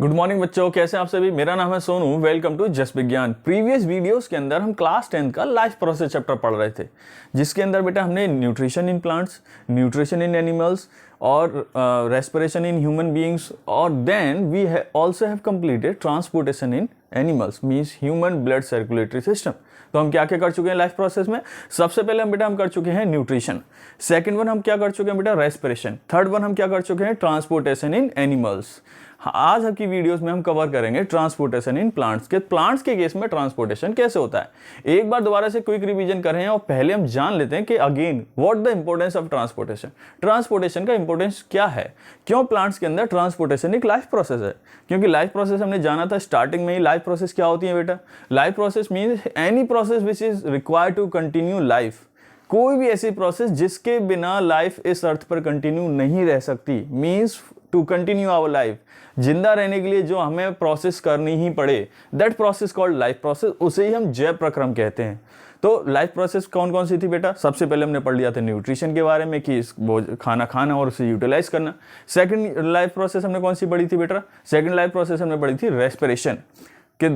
Good morning बच्चों, कैसे हैं आप सभी। मेरा नाम है सोनू। वेलकम टू जस्ट विज्ञान। प्रीवियस वीडियोस के अंदर हम क्लास 10 का लाइफ प्रोसेस चैप्टर पढ़ रहे थे, जिसके अंदर बेटा हमने nutrition in plants, nutrition in animals और रेस्पिरेशन इन ह्यूमन बीइंग्स, और then we also have completed transportation in animals, means human blood circulatory system. तो हम क्या क्या कर चुके हैं लाइफ प्रोसेस में। सबसे पहले हम कर चुके हैं न्यूट्रिशन, सेकंड वन हम क्या कर चुके हैं बेटा रेस्पिरेशन, थर्ड वन हम क्या कर चुके हैं ट्रांसपोर्टेशन इन एनिमल्स। आज आपकी वीडियोस में हम कवर करेंगे ट्रांसपोर्टेशन इन प्लांट्स के केस में ट्रांसपोर्टेशन कैसे होता है। एक बार दोबारा से क्विक रिवीजन करें और पहले हम जान लेते हैं कि again what the importance of transportation. Transportation का इंपॉर्टेंस क्या है, क्यों प्लांट्स के अंदर ट्रांसपोर्टेशन एक लाइफ प्रोसेस है। क्योंकि लाइफ प्रोसेस हमने जाना था स्टार्टिंग में ही। लाइफ प्रोसेस क्या होती है बेटा? Life process means any process which is required to continue life. कोई भी ऐसी प्रोसेस जिसके बिना लाइफ इस अर्थ पर कंटिन्यू नहीं रह सकती, means to continue our life, जिंदा रहने के लिए जो हमें प्रोसेस करनी ही पड़े, that process called life process, उसे ही हम जैव प्रक्रम कहते हैं। तो लाइफ प्रोसेस कौन कौन सी थी बेटा? सबसे पहले हमने पढ़ लिया था न्यूट्रिशन के बारे में कि खाना खाना और उसे यूटिलाइज करना। सेकंड लाइफ प्रोसेस हमने कौन सी पढ़ी थी बेटा? सेकंड लाइफ प्रोसेस हमने पढ़ी थी रेस्पिरेशन, कि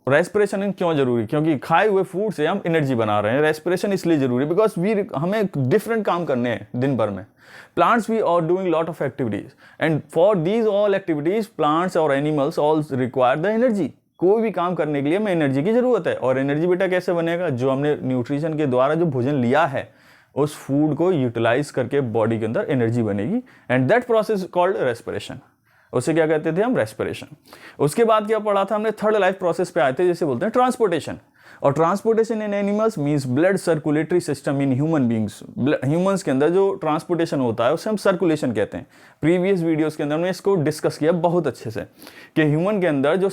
रेस्पिरेशन क्यों जरूरी? क्योंकि खाए हुए फूड से हम एनर्जी बना रहे हैं। रेस्पिरेशन इसलिए जरूरी बिकॉज हमें डिफरेंट काम करने हैं दिन भर में। Plants we are doing lot of activities and for these all activities plants और animals all require the energy. कोई भी काम करने के लिए हमें एनर्जी की जरूरत है। और एनर्जी बेटा कैसे बनेगा? जो हमने न्यूट्रिशन के द्वारा जो भोजन लिया है उस फूड को यूटिलाइज करके बॉडी के अंदर एनर्जी बनेगी, and that process called respiration. उसे क्या कहते थे हम? रेस्पिरेशन। उसके बाद क्या पढ़ा था हमने? थर्ड लाइफ प्रोसेस पे आए थे, जैसे बोलते हैं ट्रांसपोर्टेशन। और transportation in animals means blood circulatory system in human beings. Humans के अंदर जो ट्रांसपोर्टेशन होता है उसे हम सर्कुलेशन कहते हैं। प्रीवियस वीडियोस के अंदर हमने इसको डिस्कस किया बहुत अच्छे से कि ह्यूमन के अंदर जो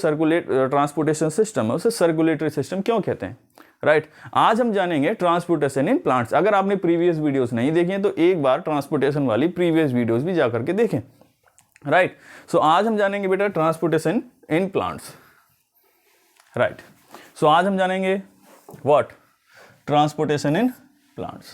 ट्रांसपोर्टेशन सिस्टम है उसे सर्कुलेटरी सिस्टम क्यों कहते हैं, राइट। आज हम जानेंगे ट्रांसपोर्टेशन इन प्लांट्स। अगर आपने प्रीवियस वीडियोस नहीं देखी हैं तो एक बार ट्रांसपोर्टेशन वाली प्रीवियस वीडियोस भी जाकर के देखें, राइट। सो आज हम जानेंगे बेटा ट्रांसपोर्टेशन इन प्लांट्स, राइट। सो आज हम जानेंगे व्हाट? Transportation in plants.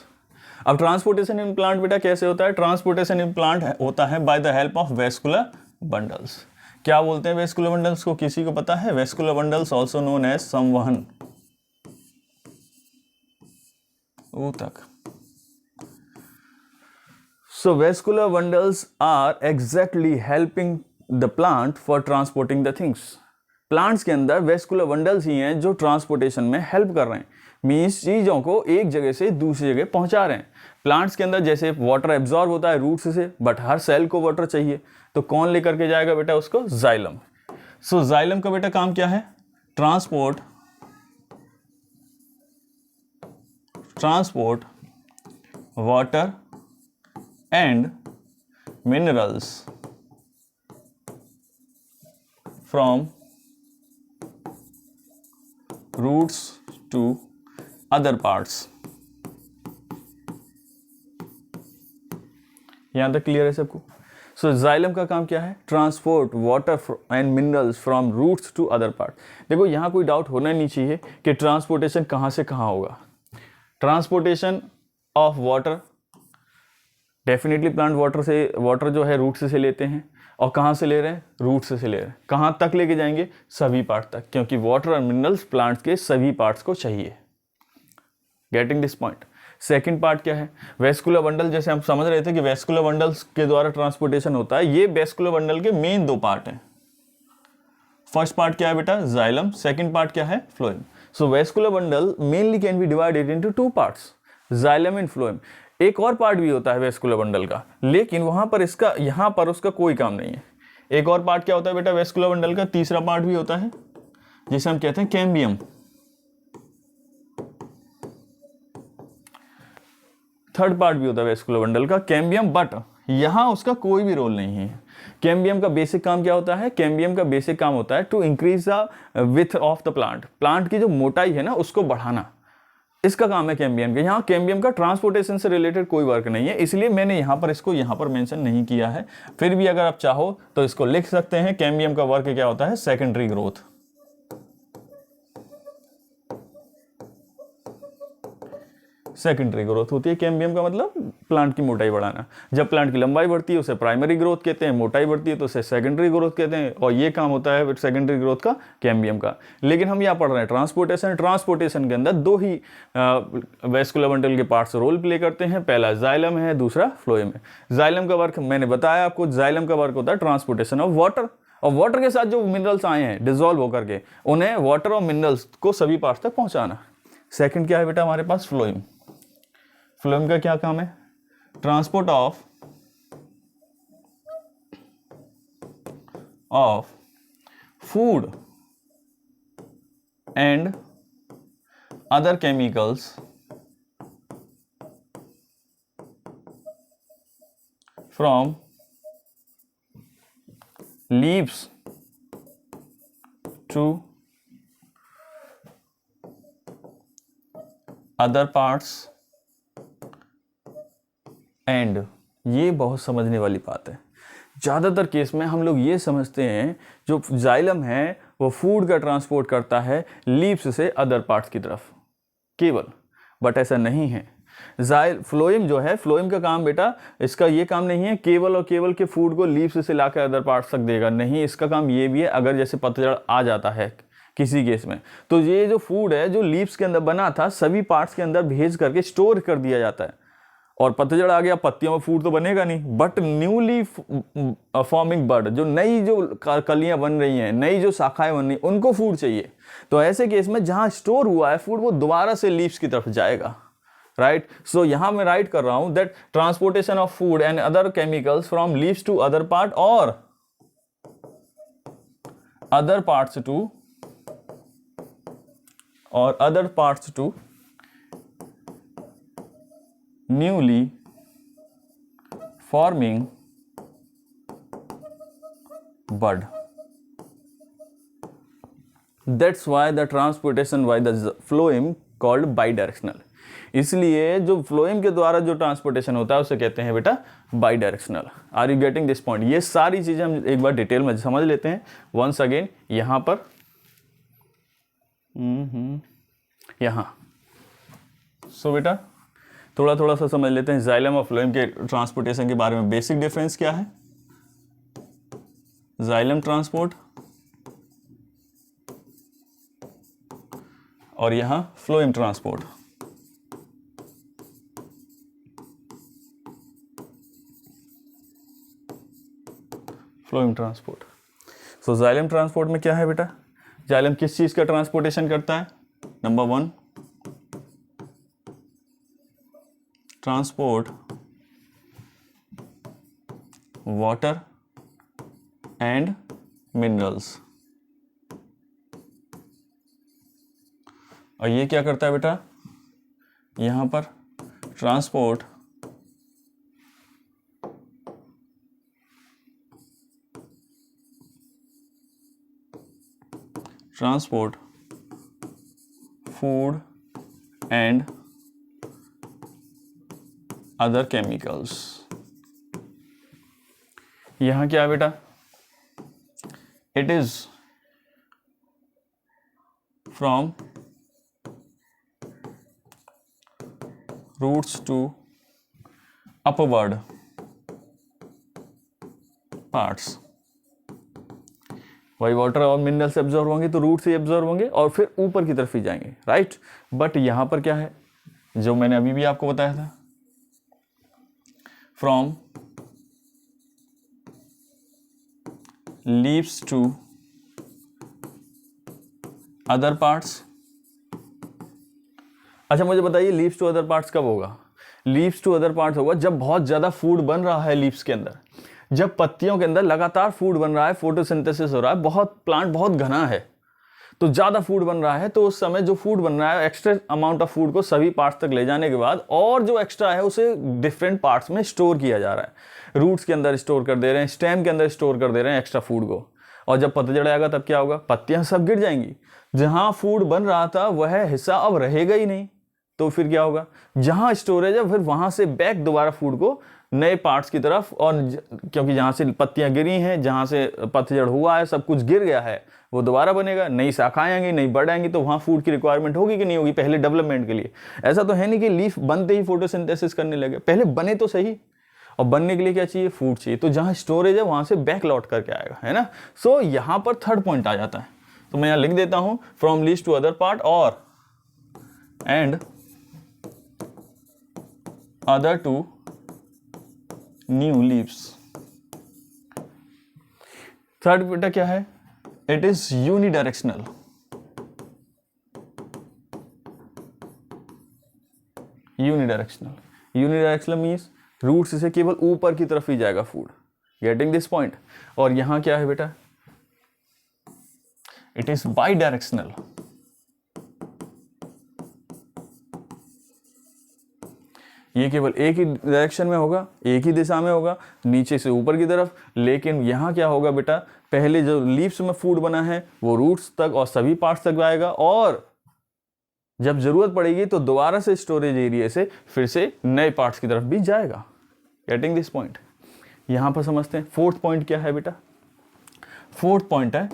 अब ट्रांसपोर्टेशन इन प्लांट बेटा कैसे होता है? ट्रांसपोर्टेशन इन प्लांट होता है by the help of vascular bundles. क्या बोलते हैं वेस्कुलर बंडल्स को? किसी को पता है? Vascular bundles also known as संवहन ऊतक। So vascular bundles are exactly helping the plant for transporting the things. Plants के अंदर वेस्कुलर बंडल्स ही हैं जो ट्रांसपोर्टेशन में हेल्प कर रहे हैं, मीन्स चीज़ों को एक जगह से दूसरी जगह पहुंचा रहे हैं। प्लांट्स के अंदर जैसे वाटर एब्जॉर्ब होता है रूट्स से, बट हर सेल को वाटर चाहिए, तो कौन लेकर के जाएगा बेटा उसको? जाइलम। सो जाइलम का बेटा काम क्या है? Transport water and minerals from roots to other parts। यहां तक क्लियर है सबको? सो जाइलम का काम क्या है? Transport water and minerals from roots to other part. देखो यहां कोई डाउट होना नहीं चाहिए कि ट्रांसपोर्टेशन कहां से कहां होगा। Transportation of water, definitely plant water जो है रूट से लेते हैं, और कहाँ से ले रहे हैं? रूट से ले रहे हैं। कहाँ तक लेके जाएंगे? सभी पार्ट तक, क्योंकि वाटर और मिनरल्स प्लांट्स के सभी पार्ट्स को चाहिए। Getting this point? Second part क्या है? Vascular bundle. जैसे हम समझ रहे थे कि वेस्कुलर बंडल्स के द्वारा ट्रांसपोर्टेशन होता है, ये वेस्कुलर बंडल के मेन दो पार्ट हैं। फर्स्ट पार्ट क्या है बेटा? जाइलम। सेकेंड पार्ट क्या है? Phloem. So vascular bundle mainly can be divided into two parts, xylem and phloem. एक और पार्ट भी होता है वेस्कुलर बंडल का, लेकिन वहां पर यहां पर उसका कोई काम नहीं है। एक और पार्ट क्या होता है बेटा वेस्कुलर बंडल का? तीसरा पार्ट भी होता है जिसे हम कहते हैं कैम्बियम। थर्ड पार्ट भी होता है वेस्कुलर बंडल का कैम्बियम, बट यहां उसका कोई भी रोल नहीं है। कैम्बियम का बेसिक काम क्या होता है? कैम्बियम का बेसिक काम होता है to increase the width of the plant. Plant की जो मोटाई है ना उसको बढ़ाना, इसका काम है कैम्बियम का। यहाँ कैम्बियम का ट्रांसपोर्टेशन से रिलेटेड कोई वर्क नहीं है, इसलिए मैंने यहाँ पर इसको यहाँ पर मेंशन नहीं किया है। फिर भी अगर आप चाहो तो इसको लिख सकते हैं। कैम्बियम का वर्क क्या होता है? Secondary growth. सेकेंडरी ग्रोथ होती है। कैम्बियम का मतलब प्लांट की मोटाई बढ़ाना। जब प्लांट की लंबाई बढ़ती है उसे प्राइमरी ग्रोथ कहते हैं, मोटाई बढ़ती है तो उसे सेकेंडरी ग्रोथ कहते हैं, और ये काम होता है सेकेंडरी ग्रोथ का कैम्बियम का। लेकिन हम यहाँ पढ़ रहे हैं ट्रांसपोर्टेशन। ट्रांसपोर्टेशन के अंदर दो ही वेस्कुलर बंडल के पार्ट्स रोल प्ले करते हैं, पहला जाइलम है, दूसरा फ्लोएम है। जाइलम का वर्क मैंने बताया आपको, जाइलम का वर्क होता है ट्रांसपोर्टेशन ऑफ वाटर, और वाटर के साथ जो मिनरल्स आए हैं डिजोल्व होकर के, उन्हें वाटर और मिनरल्स को सभी पार्ट्स तक पहुंचाना। सेकंड क्या है बेटा हमारे पास, फ्लोएम। फ्लोएम का क्या काम है, transport of food and other chemicals from leaves to other parts and, ये बहुत समझने वाली बात है। ज़्यादातर केस में हम लोग ये समझते हैं जो जाइलम है वो फूड का ट्रांसपोर्ट करता है लीव्स से अदर पार्ट्स की तरफ केवल, बट ऐसा नहीं है। फ्लोएम जो है, फ्लोएम का काम बेटा, इसका ये काम नहीं है केवल और केवल के फूड को लीव्स से लाकर अदर पार्ट्स तक देगा, नहीं, इसका काम ये भी है अगर जैसे पतझड़ आ जाता है किसी केस में, तो ये जो फूड है जो लीव्स के अंदर बना था सभी पार्ट्स के अंदर भेज करके स्टोर कर दिया जाता है। और पतझड़ आ गया, पत्तियों में फूड तो बनेगा नहीं, बट न्यूली फॉर्मिंग बड, जो नई जो कलियां बन रही हैं, नई जो शाखाएं बन रही हैं, उनको फूड चाहिए। तो ऐसे केस में जहां स्टोर हुआ है फूड वो दोबारा से लीव्स की तरफ जाएगा, राइट। सो यहां मैं राइट कर रहा हूं that transportation of food and other chemicals from leaves to other part और other parts to newly forming bud. That's why the transportation by the phloem called bidirectional. इसलिए जो फ्लोएम के द्वारा जो ट्रांसपोर्टेशन होता है उसे कहते हैं बेटा bidirectional. Are you getting this point? ये सारी चीजें हम एक बार डिटेल में समझ लेते हैं वंस अगेन। यहां पर यहां सो बेटा थोड़ा थोड़ा सा समझ लेते हैं जाइलम और फ्लोएम के ट्रांसपोर्टेशन के बारे में। बेसिक डिफरेंस क्या है? जाइलम ट्रांसपोर्ट और यहां phloem transport. Phloem transport. So xylem transport में क्या है बेटा? जाइलम किस चीज का ट्रांसपोर्टेशन करता है? Number 1 transport water and minerals. और ये क्या करता है बेटा? यहां पर transport food and other chemicals. यहां क्या है बेटा? It is from roots to upward parts. वही वाटर और मिनरल से एब्जॉर्ब होंगे तो रूट से एब्जॉर्ब होंगे और फिर ऊपर की तरफ ही जाएंगे, राइट। बट यहां पर क्या है जो मैंने अभी भी आपको बताया था, from leaves to other parts. अच्छा मुझे बताइए लीव्स टू अदर पार्ट्स कब होगा? लीव्स टू अदर पार्ट्स होगा जब बहुत ज्यादा फूड बन रहा है लीव्स के अंदर, जब पत्तियों के अंदर लगातार फूड बन रहा है, फोटोसिंथेसिस हो रहा है, बहुत प्लांट बहुत घना है तो ज्यादा फूड बन रहा है, तो उस समय जो फूड बन रहा है एक्स्ट्रा अमाउंट ऑफ फूड को सभी पार्ट्स तक ले जाने के बाद और जो एक्स्ट्रा है उसे डिफरेंट पार्ट्स में स्टोर किया जा रहा है। रूट्स के अंदर स्टोर कर दे रहे हैं, स्टेम के अंदर स्टोर कर दे रहे हैं एक्स्ट्रा फूड को, और जब पतझड़ आएगा तब क्या होगा? पत्तियां सब गिर जाएंगी। जहां फूड बन रहा था वह हिस्सा अब रहेगा ही नहीं, तो फिर क्या होगा? जहां स्टोरेज है फिर वहां से बैक दोबारा फूड को नए पार्ट्स की तरफ, और क्योंकि जहाँ से पत्तियां गिरी हैं, जहाँ से पतझड़ हुआ है, सब कुछ गिर गया है, वो दोबारा बनेगा, नई शाखाएं आएंगी, नई बढ़ आएंगी, तो वहाँ फूड की रिक्वायरमेंट होगी कि नहीं होगी पहले डेवलपमेंट के लिए। ऐसा तो है नहीं कि लीफ बनते ही फोटोसिंथेसिस करने लगे, पहले बने तो सही, और बनने के लिए क्या चाहिए, फूड चाहिए। तो जहाँ स्टोरेज है वहाँ से बैक लौट करके आएगा, है ना। सो यहाँ पर थर्ड पॉइंट आ जाता है, तो मैं यहाँ लिख देता हूँ from leaves to other part और and other to new leaves. Third बेटा क्या है, it is unidirectional. Unidirectional means roots से केवल ऊपर की तरफ ही जाएगा फूड, गेटिंग दिस पॉइंट। और यहां क्या है बेटा, इट इज बाई डायरेक्शनल। ये केवल एक ही डायरेक्शन में होगा, एक ही दिशा में होगा, नीचे से ऊपर की तरफ। लेकिन यहाँ क्या होगा बेटा, पहले जो लीव्स में फूड बना है वो रूट्स तक और सभी पार्ट्स तक आएगा, और जब जरूरत पड़ेगी तो दोबारा से स्टोरेज एरिया से फिर से नए पार्ट्स की तरफ भी जाएगा। Getting this point. यहां पर समझते हैं फोर्थ पॉइंट क्या है बेटा। फोर्थ पॉइंट है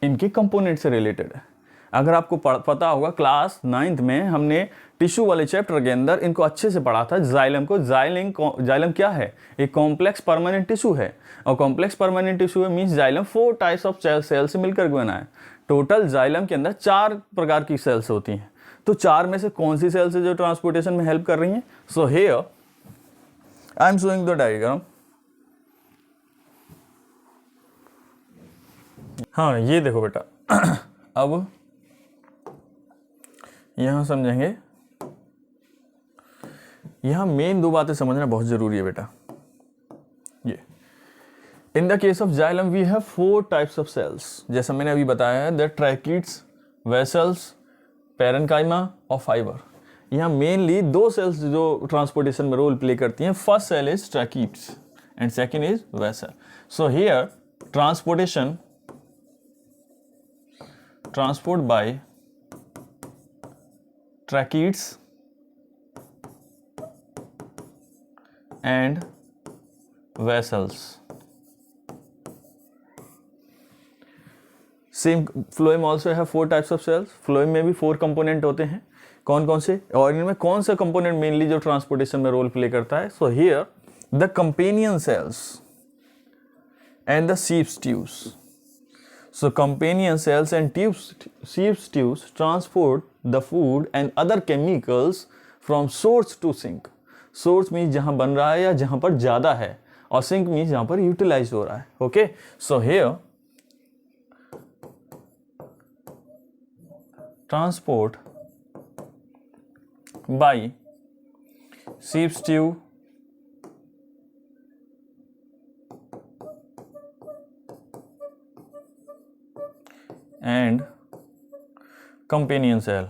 इनके कंपोनेंट से रिलेटेड है। अगर आपको पता होगा क्लास 9th में हमने टिश्यू वाले चैप्टर के अंदर इनको अच्छे से पढ़ा था, जाइलम को। जाइलम क्या है, एक कॉम्प्लेक्स परमानेंट टिश्यू है, और कॉम्प्लेक्स परमानेंट टिश्यू है means xylem 4 types of cell से मिलकर बना है। टोटल जाइलम के अंदर 4 प्रकार की सेल्स होती हैं। तो 4 में से कौन सी सेल्स है जो ट्रांसपोर्टेशन में हेल्प कर रही हैं। So here I am showing the diagram. हाँ ये देखो बेटा अब यहां समझेंगे, यहां मेन 2 बातें समझना बहुत जरूरी है बेटा। ये in the case of xylem we have 4 types of cells, जैसा मैंने अभी बताया है, द ट्रैकिड्स, वेसल्स, पैरेन्काइमा और फाइबर। यहाँ मेनली 2 सेल्स जो ट्रांसपोर्टेशन में रोल प्ले करती हैं। First cell is tracheids and second is vessel. So here transport by tracheids and vessels. Same phloem also have 4 types of cells. phloem में भी 4 component होते हैं। कौन कौन से, और इनमें कौन सा कंपोनेंट मेनली जो ट्रांसपोर्टेशन में रोल प्ले करता है। So here the companion cells and the sieves tubes. So companion cells and sieve tubes transport the food and other chemicals from source to sink. Source means जहां बन रहा है या जहां पर ज्यादा है, और sink means जहां पर यूटिलाइज हो रहा है। Okay, so here transport by sieve tube and companion cell.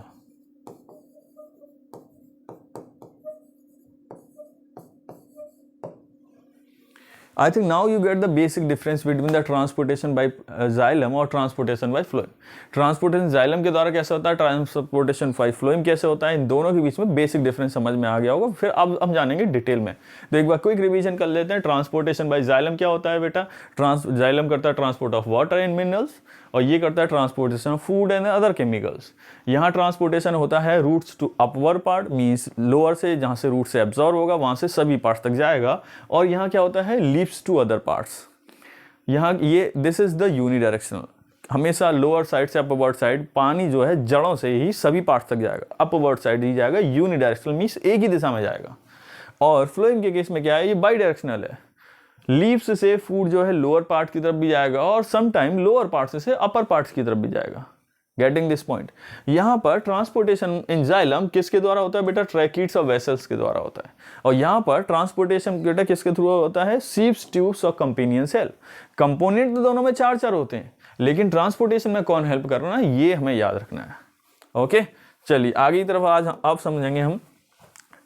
I think now you get the basic difference between the transportation by xylem और transportation by phloem. Transportation xylem के द्वारा कैसे होता है, transportation by phloem कैसे होता है, इन दोनों के बीच में बेसिक डिफरेंस समझ में आ गया होगा। फिर अब हम जानेंगे डिटेल में। तो एक बार क्विक रिवीजन कर लेते हैं। ट्रांसपोर्टेशन बाय जाइलम क्या होता है बेटा, जाइलम करता है transport of water and minerals, और ये करता है transportation of food and other chemicals. यहाँ ट्रांसपोर्टेशन होता है roots to upper part means lower से, जहाँ से रूट से एब्जॉर्ब होगा वहाँ से सभी पार्ट्स तक जाएगा। और यहाँ क्या होता है, लीव्स टू अदर पार्ट्स। यहाँ ये दिस इज द यूनिडायरेक्शनल, हमेशा लोअर साइड से अपवर्ड साइड पानी जो है जड़ों से ही सभी पार्ट्स तक जाएगा, अपवर्ड साइड ही जाएगा। यूनिडायरेक्शनल मींस एक ही दिशा में जाएगा। और फ्लोइंग के केस में क्या है, ये बाई डायरेक्शनल है। लीव्स से फूड जो है लोअर पार्ट की तरफ भी जाएगा और सम टाइम लोअर पार्ट से अपर पार्ट्स की तरफ भी जाएगा। Getting this point. यहां पर ट्रांसपोर्टेशन इन जाइलम किसके द्वारा होता है बेटा, ट्रैकिड्स और वेसल्स के द्वारा होता है। और यहां पर ट्रांसपोर्टेशन बेटा किसके थ्रू होता है, सीव्स, ट्यूब्स और कंपेनियन सेल। कंपोनेंट तो दोनों में 4-4 होते हैं, लेकिन ट्रांसपोर्टेशन में कौन हेल्प कर रहा है ये हमें याद रखना है। ओके, चलिए आगे की तरफ आज अब समझेंगे हम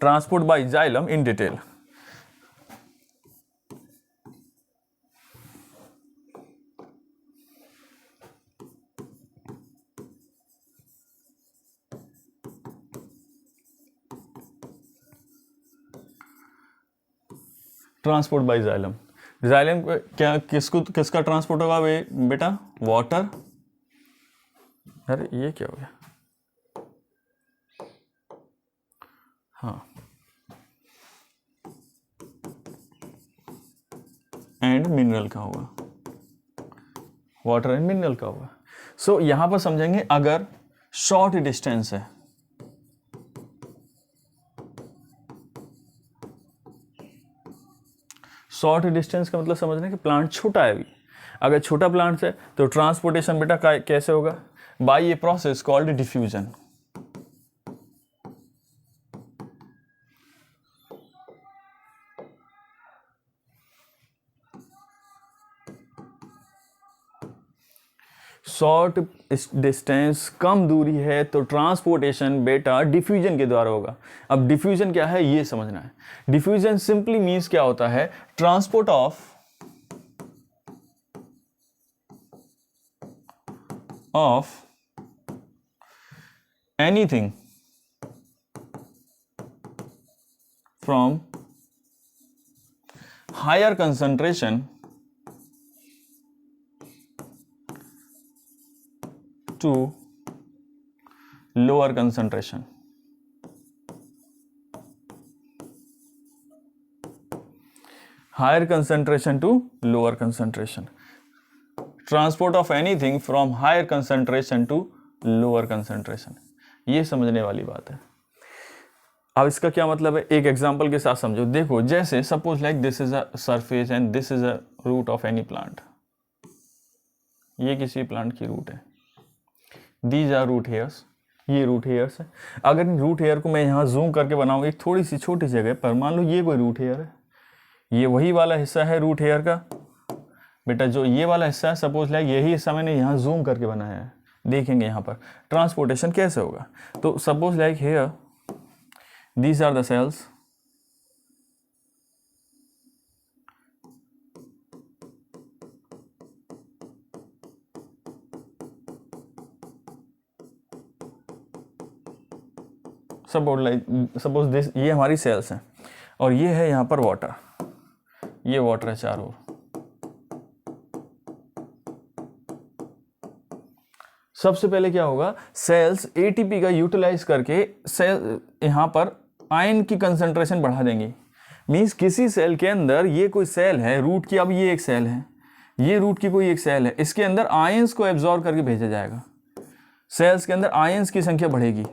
transport bye xylem in detail. Transport bye xylem. Xylem क्या किसका ट्रांसपोर्ट होगा बेटा? वाटर। अरे ये क्या हो गया? हाँ, एंड मिनरल का होगा, वाटर एंड मिनरल का होगा। सो यहां पर समझेंगे अगर शॉर्ट डिस्टेंस है, शॉर्ट डिस्टेंस का मतलब समझना कि प्लांट छोटा है अभी। अगर छोटा प्लांट है तो ट्रांसपोर्टेशन बेटा कैसे होगा? By a process called diffusion. Short distance, कम दूरी है तो ट्रांसपोर्टेशन बेटा डिफ्यूजन के द्वारा होगा। अब डिफ्यूजन क्या है ये समझना है। डिफ्यूजन सिंपली मीन्स क्या होता है? Transport of anything from higher concentration to lower concentration। higher concentration to lower concentration, transport of anything from higher concentration to lower concentration, ये समझने वाली बात है। अब इसका क्या मतलब है एक एग्जांपल के साथ समझो। देखो जैसे suppose like this is a surface and this is a root of any plant, ये किसी प्लांट की रूट है, दीज आर रूट हेयर्स, ये रूट हेयर्स है। अगर इन रूट हेयर को मैं यहाँ जूम करके बनाऊँ एक थोड़ी सी छोटी जगह पर, मान लो ये कोई रूट हेयर है, ये वही वाला हिस्सा है रूट हेयर का बेटा, जो ये वाला हिस्सा है सपोज लाइक यही हिस्सा मैंने यहाँ जूम करके बनाया है। देखेंगे यहाँ पर ट्रांसपोर्टेशन कैसे होगा। तो suppose like here these are the cells, suppose this, ये हमारी सेल्स हैं और ये है यहाँ पर वाटर, ये वाटर है चारों ओर। सबसे पहले क्या होगा? सेल्स एटीपी का यूटिलाइज करके सेल यहाँ पर आयन की कंसंट्रेशन बढ़ा देंगी। मींस किसी सेल के अंदर, ये कोई सेल है रूट की, अब ये एक सेल है, ये रूट की कोई एक सेल है, इसके अंदर आयंस को एब्जॉर्ब करके भेजा जाएगा। सेल्स के अंदर आयंस की संख्या बढ़ेगी,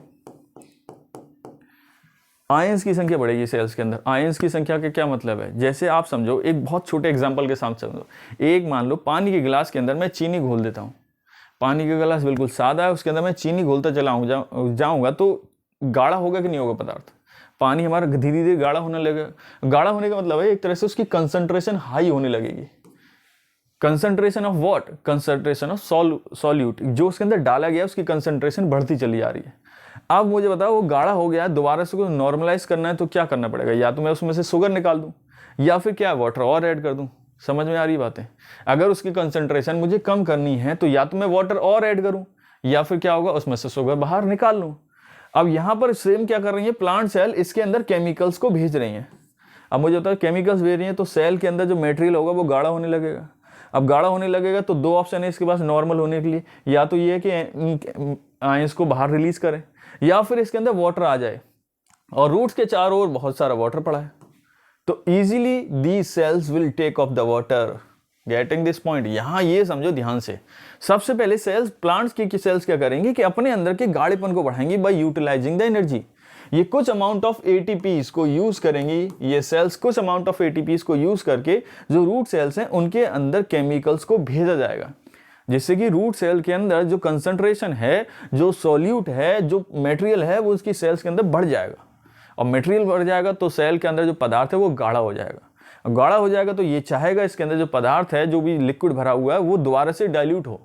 आयंस की संख्या बढ़ेगी सेल्स के अंदर। आयंस की संख्या का क्या मतलब है? जैसे आप समझो एक बहुत छोटे एग्जांपल के साथ समझो, एक मान लो पानी के गिलास के अंदर मैं चीनी घोल देता हूँ, पानी का गिलास बिल्कुल सादा है, उसके अंदर मैं चीनी घोलता चला जाऊँगा तो गाढ़ा होगा कि नहीं होगा पदार्थ? पानी हमारा धीरे धीरे गाढ़ा होने लगेगा। गाढ़ा होने का मतलब है एक तरह से उसकी कंसंट्रेशन हाई होने लगेगी। Concentration of what? Concentration of solute, जो उसके अंदर डाला गया उसकी कंसंट्रेशन बढ़ती चली जा रही है। अब मुझे बताओ वो गाढ़ा हो गया, दोबारा से उसको नॉर्मलाइज करना है तो क्या करना पड़ेगा? या तो मैं उसमें से शुगर निकाल दूं या फिर क्या वाटर और ऐड कर दूं। समझ में आ रही बातें? अगर उसकी कंसंट्रेशन मुझे कम करनी है तो या तो मैं वाटर और ऐड करूं या फिर क्या होगा उसमें से शुगर बाहर निकाल लूं। अब यहां पर सेम क्या कर रही है प्लांट सेल, इसके अंदर केमिकल्स को भेज रही हैं। अब मुझे बताओ केमिकल्स भेज रही हैं तो सेल के अंदर जो मटेरियल होगा वो गाढ़ा होने लगेगा। अब गाढ़ा होने लगेगा तो दो ऑप्शन है इसके पास नॉर्मल होने के लिए, या तो ये है कि आयंस को बाहर रिलीज करें या फिर इसके अंदर वाटर आ जाए, और रूट्स के चारों ओर बहुत सारा वाटर पड़ा है तो easily these cells will take off the water. Getting this point? यहां ये समझो ध्यान से। सबसे पहले सेल्स, प्लांट्स की सेल्स क्या करेंगी कि अपने अंदर के गाढ़ेपन को बढ़ाएंगी बाय यूटिलाइजिंग द एनर्जी। ये कुछ अमाउंट ऑफ एटीपीज को यूज करेंगी, ये सेल्स कुछ अमाउंट ऑफ एटीपीज को यूज करके जो रूट सेल्स हैं उनके अंदर केमिकल्स को भेजा जाएगा, जिससे कि रूट सेल के अंदर जो कंसंट्रेशन है, जो सॉल्यूट है, जो मटेरियल है वो उसकी सेल्स के अंदर बढ़ जाएगा। और मटेरियल बढ़ जाएगा तो सेल के अंदर जो पदार्थ है वो गाढ़ा हो जाएगा। गाढ़ा हो जाएगा तो ये चाहेगा इसके अंदर जो पदार्थ है, जो भी लिक्विड भरा हुआ है, वो दोबारा से डाइल्यूट हो।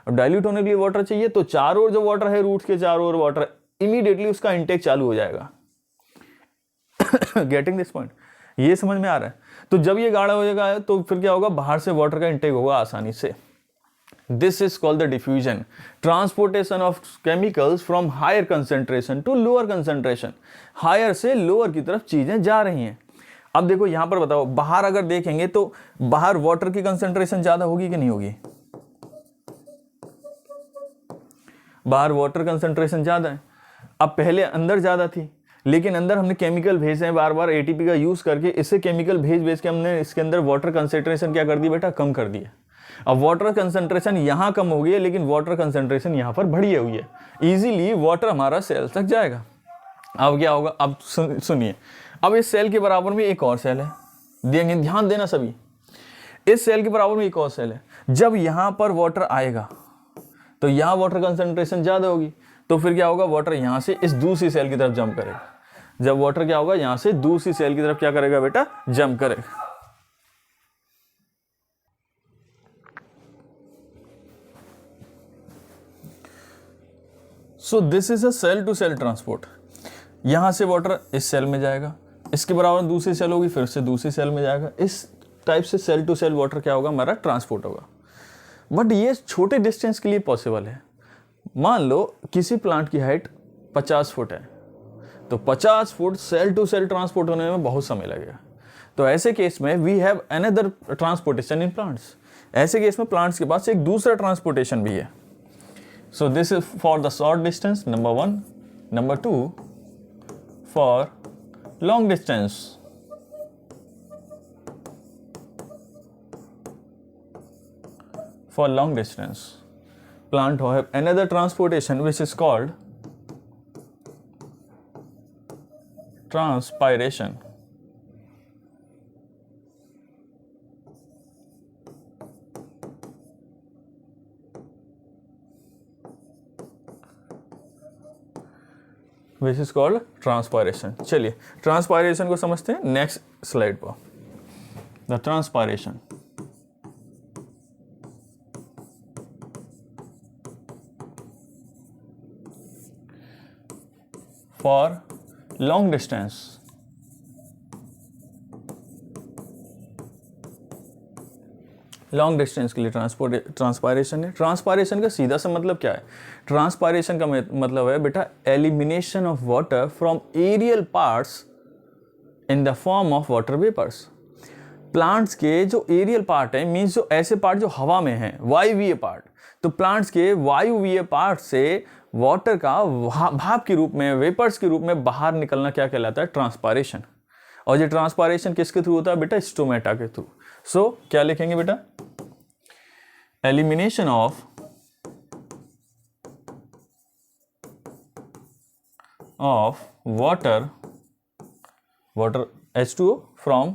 और डाइल्यूट होने के लिए वाटर चाहिए, तो चारों ओर जो वाटर है, रूट्स के चारों ओर वाटर, इमीडिएटली उसका इंटेक चालू हो जाएगा। Getting this point? ये समझ में आ रहा है? तो जब ये गाढ़ा हो जाएगा तो फिर क्या होगा, बाहर से वाटर का इंटेक होगा आसानी से। This is called the diffusion, transportation of chemicals from higher concentration to lower concentration. Higher से lower की तरफ चीजें जा रही हैं। अब देखो यहां पर बताओ, बाहर अगर देखेंगे तो बाहर वाटर की कंसंट्रेशन ज्यादा होगी कि नहीं होगी? बाहर वाटर कंसंट्रेशन ज्यादा है। अब पहले अंदर ज्यादा थी, लेकिन अंदर हमने केमिकल भेजे हैं बार बार एटीपी का यूज करके, इससे केमिकल भेज के हमने इसके अंदर वाटर कंसंट्रेशन क्या कर दी बेटा? कम कर दिया। अब वाटर कंसंट्रेशन यहां कम हो गई है, लेकिन वाटर कंसंट्रेशन यहां पर बढ़ी हुई है, इजीली वाटर हमारा सेल तक जाएगा। अब क्या होगा? अब सुनिए, अब इस सेल के बराबर में एक और सेल है, देंगे ध्यान देना सभी, इस सेल के बराबर में एक और सेल है। जब यहां पर वाटर आएगा तो यहां वाटर कंसंट्रेशन ज्यादा होगी, तो फिर क्या होगा? वाटर यहां से इस दूसरी सेल की तरफ जंप करेगा। जब वाटर क्या होगा? यहां से दूसरी सेल की तरफ क्या करेगा बेटा? जंप करेगा। So this is a cell to cell transport. यहां से वाटर इस सेल में जाएगा, इसके बराबर दूसरी सेल होगी, फिर से दूसरी सेल में जाएगा। इस टाइप से सेल टू सेल वाटर क्या होगा? हमारा ट्रांसपोर्ट होगा। बट ये छोटे डिस्टेंस के लिए पॉसिबल है। मान लो किसी प्लांट की हाइट 50 फुट है, तो 50 foot cell to cell transport होने में बहुत समय लगेगा। तो ऐसे केस में we have another transportation in plants. ऐसे केस में प्लांट्स के पास एक दूसरा ट्रांसपोर्टेशन भी है। So this is for the short distance, number 1। Number 2 for long distance. For long distance, plant have another transportation which is called transpiration. Which is called transpiration. चलिए transpiration को समझते हैं नेक्स्ट स्लाइड पर। The transpiration, for long distance, long distance के लिए transpiration है। Transpiration का सीधा सा मतलब क्या है? ट्रांसपायरेशन का मतलब है बेटा elimination of water from aerial parts in the form of water vapours. Plants के जो एरियल पार्ट है, मीन्स जो ऐसे पार्ट जो हवा में हैं, वायुवीय पार्ट, तो प्लांट्स के वायुवीय पार्ट से वाटर का भाप के रूप में, वेपर्स के रूप में बाहर निकलना क्या कहलाता है? ट्रांसपायरेशन। और ये ट्रांसपायरेशन किसके थ्रू होता है बेटा? स्टोमेटा के थ्रू। सो क्या लिखेंगे बेटा? Elimination of water H2O from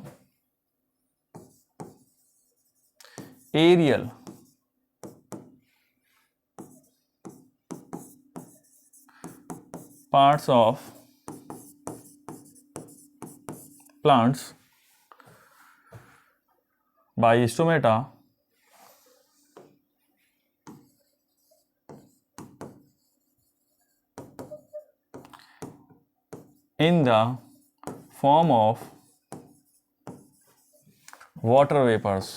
aerial parts of plants by stomata in the form of water vapors.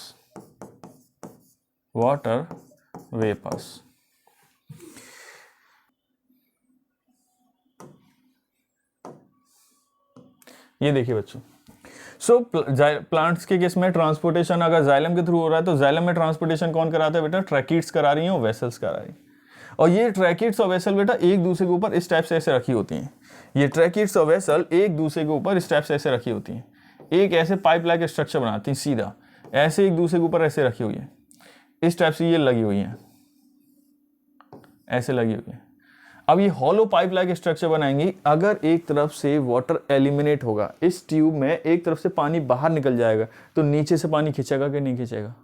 ये देखिए बच्चों, सो प्लांट्स के केस में ट्रांसपोर्टेशन अगर जाइलम के थ्रू हो रहा है, तो जाइलम में ट्रांसपोर्टेशन कौन कराता है बेटा? ट्रैकिड्स करा रही हैं और वेसल्स करा रही हैं। और ये ट्रैकिड्स और वेसल बेटा एक दूसरे के ऊपर इस टाइप से ऐसे रखी होती हैं। ये ट्रैकिड्स और वेसल एक दूसरे के ऊपर इस टाइप से ऐसे रखी होती हैं, एक ऐसे पाइप लाइक स्ट्रक्चर बनाती हैं, सीधा ऐसे एक दूसरे के ऊपर ऐसे रखी हुई है, इस टाइप से ये लगी हुई है, ऐसे लगी हुई है। अब ये हॉलो पाइप लाइक स्ट्रक्चर बनाएंगी। अगर एक तरफ से वाटर एलिमिनेट होगा, इस ट्यूब में एक तरफ से पानी बाहर निकल जाएगा, तो नीचे से पानी खींचेगा कि नहीं खींचेगा?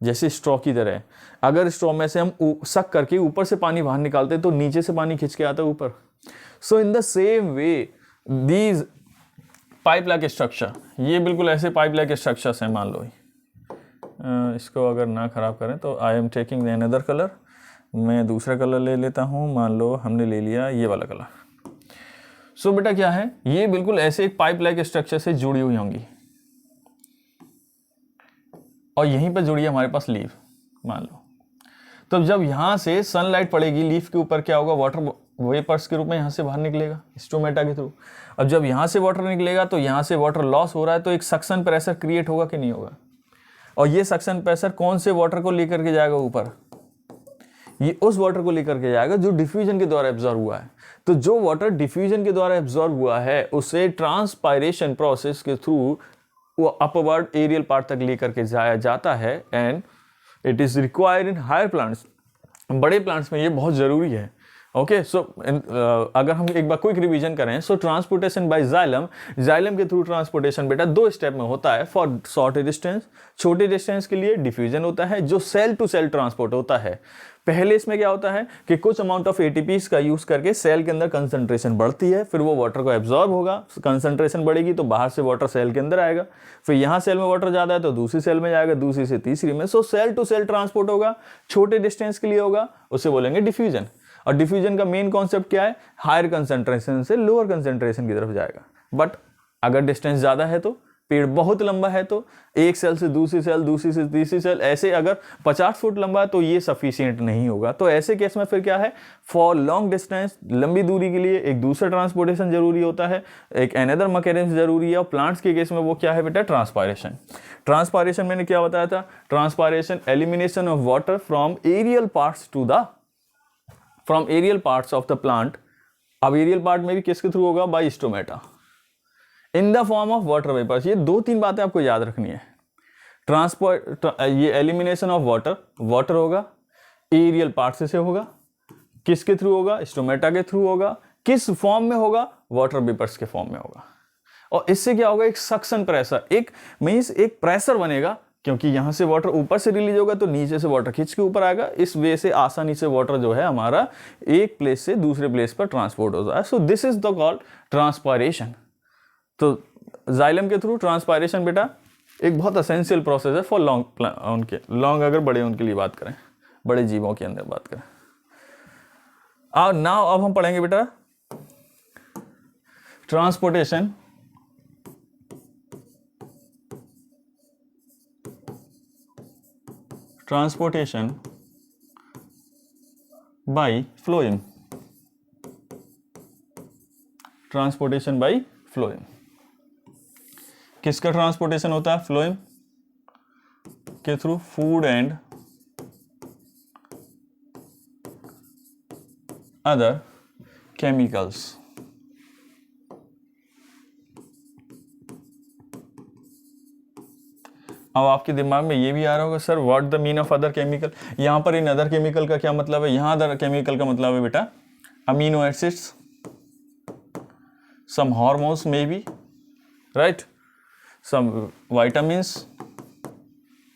जैसे स्ट्रॉ की तरह है, अगर स्ट्रॉ में से हम सक करके ऊपर से पानी बाहर निकालते तो नीचे से पानी खींच के आता है ऊपर। So in the same way these pipe like structure, ये बिल्कुल ऐसे पाइप लाइक स्ट्रक्चर्स हैं। मान लो इसको अगर ना खराब करें तो I am taking another colour, मैं दूसरा कलर ले लेता हूँ। मान लो हमने ले लिया ये वाला कलर। सो बेटा क्या है, ये बिल्कुल ऐसे एक पाइप लाइक स्ट्रक्चर से जुड़ी हुई होंगी और यहीं पर जुड़ी है हमारे पास लीफ, मान लो। तो जब यहां से सनलाइट पड़ेगी लीफ के ऊपर, क्या होगा? वाटर वेपर्स के रूप में यहाँ से बाहर निकलेगा स्टोमेटा के थ्रू। अब जब यहाँ से वाटर निकलेगा तो यहाँ से वाटर लॉस हो रहा है, तो एक सक्शन प्रेशर क्रिएट होगा कि नहीं होगा, और ये सक्शन प्रेशर कौन से वाटर को लेकर के जाएगा ऊपर, ये उस वाटर को लेकर के जाएगा जो डिफ्यूजन के द्वारा एब्जॉर्ब हुआ है। तो जो वाटर डिफ्यूजन के द्वारा एब्जॉर्ब हुआ है उसे ट्रांसपायरेशन प्रोसेस के थ्रू वो अपवर्ड एरियल पार्ट तक लेकर के जाया जाता है, and it is required in higher plants. बड़े प्लांट्स में ये बहुत जरूरी है। ओके, सो अगर हम एक बार क्विक रिवीजन करें, सो ट्रांसपोर्टेशन बाय जाइलम, जाइलम के थ्रू ट्रांसपोर्टेशन बेटा 2 स्टेप में होता है। फॉर शॉर्ट डिस्टेंस, छोटे डिस्टेंस के लिए डिफ्यूजन होता है जो सेल टू सेल ट्रांसपोर्ट होता है। पहले इसमें क्या होता है कि कुछ अमाउंट ऑफ एटीपीज का यूज करके सेल के अंदर कंसंट्रेशन बढ़ती है, फिर वो वाटर को एब्जॉर्ब होगा, कंसंट्रेशन बढ़ेगी तो बाहर से वाटर सेल के अंदर आएगा, फिर यहाँ सेल में वाटर ज्यादा है तो दूसरी सेल में जाएगा, दूसरी से तीसरी में। सो सेल टू सेल ट्रांसपोर्ट होगा, छोटे डिस्टेंस के लिए होगा, उसे बोलेंगे डिफ्यूजन। और डिफ्यूजन का मेन कॉन्सेप्ट क्या है, हायर कंसंट्रेशन से लोअर कंसंट्रेशन की तरफ जाएगा। बट अगर डिस्टेंस ज्यादा है तो, पेड़ बहुत लंबा है तो एक सेल से दूसरी सेल, दूसरी से तीसरी सेल, ऐसे अगर 50 फुट लंबा है तो ये सफिशिएंट नहीं होगा। तो ऐसे केस में फिर क्या है, फॉर लॉन्ग डिस्टेंस, लंबी दूरी के लिए एक दूसरा ट्रांसपोर्टेशन जरूरी होता है, एक अनदर मैकेनिज्म जरूरी है। और प्लांट्स के केस में वो क्या है बेटा, ट्रांसपायरेशन। ट्रांसपायरेशन मैंने क्या बताया था, transpiration elimination of water from aerial parts to the from aerial parts of the plant. अब एरियल पार्ट में भी किसके थ्रू होगा, by stomata in the form of water vapours. ये 2-3 बातें आपको याद रखनी है। ट्रांसपोर्ट, ये एलिमिनेशन ऑफ वाटर, वाटर होगा एरियल पार्ट से होगा, किसके थ्रू होगा, स्टोमेटा के थ्रू होगा, किस फॉर्म में होगा, वाटर वेपर्स के फॉर्म में होगा। और इससे क्या होगा, एक सक्शन प्रेशर, एक मींस एक प्रेशर बनेगा, क्योंकि यहां से वाटर ऊपर से रिलीज होगा तो नीचे से वाटर खींच के ऊपर आएगा। इस वे से आसानी से वाटर जो है हमारा एक प्लेस से दूसरे प्लेस पर ट्रांसपोर्ट होता है। So this is the called transpiration. तो जाइलम के थ्रू ट्रांसपायरेशन बेटा एक बहुत असेंशियल प्रोसेस है फॉर लॉन्ग अगर बड़े उनके लिए बात करें, बड़े जीवों के अंदर बात करें। और नाउ अब हम पढ़ेंगे बेटा transportation bye phloem. Transportation bye phloem, किसका ट्रांसपोर्टेशन होता है, फ्लोएम के through, food and other chemicals. अब आपके दिमाग में ये भी आ रहा होगा, sir what the mean of other chemical. यहां पर इन अदर केमिकल का क्या मतलब है, यहां अदर केमिकल का मतलब है बेटा amino acids, some hormones maybe, right, some vitamins,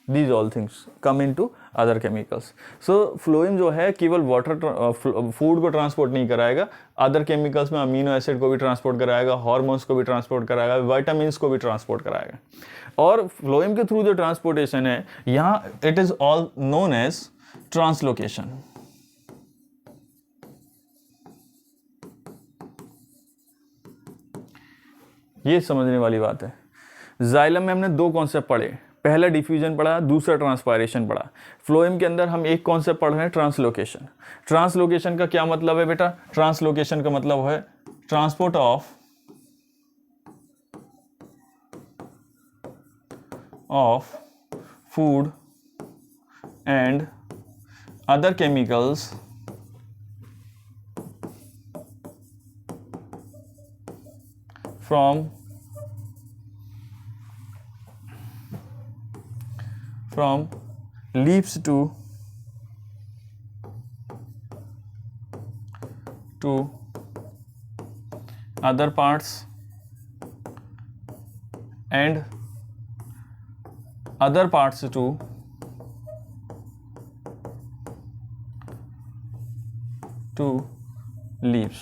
these all things come into other chemicals. So phloem जो है केवल वाटर फूड को ट्रांसपोर्ट नहीं कराएगा, अदर केमिकल्स में अमीनो एसिड को भी ट्रांसपोर्ट कराएगा, हार्मोन्स को भी ट्रांसपोर्ट कराएगा, विटामिन्स को भी ट्रांसपोर्ट कराएगा। और फ्लोएम के थ्रू जो ट्रांसपोर्टेशन है यहाँ, it is all known as translocation. ये समझने वाली बात है। जाइलम में हमने 2 कॉन्सेप्ट पढ़े, पहला डिफ्यूजन पढ़ा, दूसरा ट्रांसपायरेशन पढ़ा। फ्लोएम के अंदर हम एक कॉन्सेप्ट पढ़ रहे हैं, ट्रांसलोकेशन। ट्रांसलोकेशन का क्या मतलब है बेटा, ट्रांसलोकेशन का मतलब है transport of food and other chemicals from leaves to other parts and other parts to leaves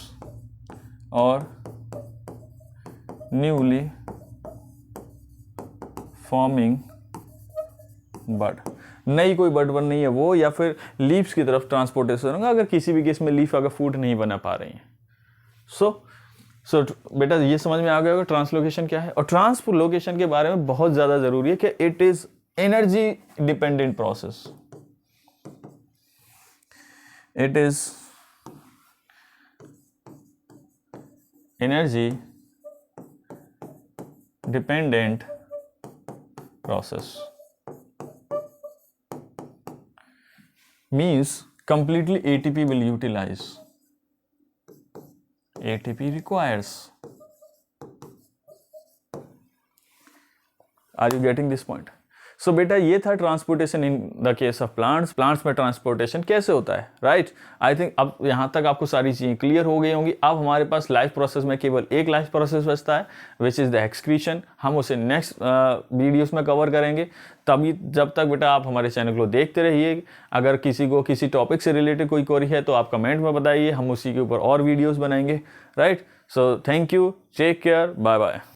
or newly forming bird. नई कोई बर्ड बन नहीं है वो, या फिर लीव्स की तरफ ट्रांसपोर्टेशन होगा अगर किसी भी केस में लीफ अगर फूड नहीं बना पा रही है। सो बेटा ये समझ में आ गया होगा ट्रांसलोकेशन क्या है। और ट्रांसलोकेशन के बारे में बहुत ज्यादा जरूरी है कि it is energy dependent process. It is energy dependent process means completely ATP will utilize. ATP requires. Are you getting this point? सो बेटा ये था transportation in the case of plants. Plants में ट्रांसपोर्टेशन कैसे होता है, राइट। आई थिंक अब यहाँ तक आपको सारी चीज़ें क्लियर हो गई होंगी। अब हमारे पास लाइफ प्रोसेस में केवल एक लाइफ प्रोसेस बचता है, विच इज़ द एक्सक्रीशन। हम उसे नेक्स्ट वीडियोस में कवर करेंगे। तभी जब तक बेटा आप हमारे चैनल को देखते रहिए। अगर किसी को किसी टॉपिक से रिलेटेड कोई क्वेरी है तो आप कमेंट में बताइए, हम उसी के ऊपर और वीडियोज़ बनाएंगे, right. So thank you, take care, bye bye.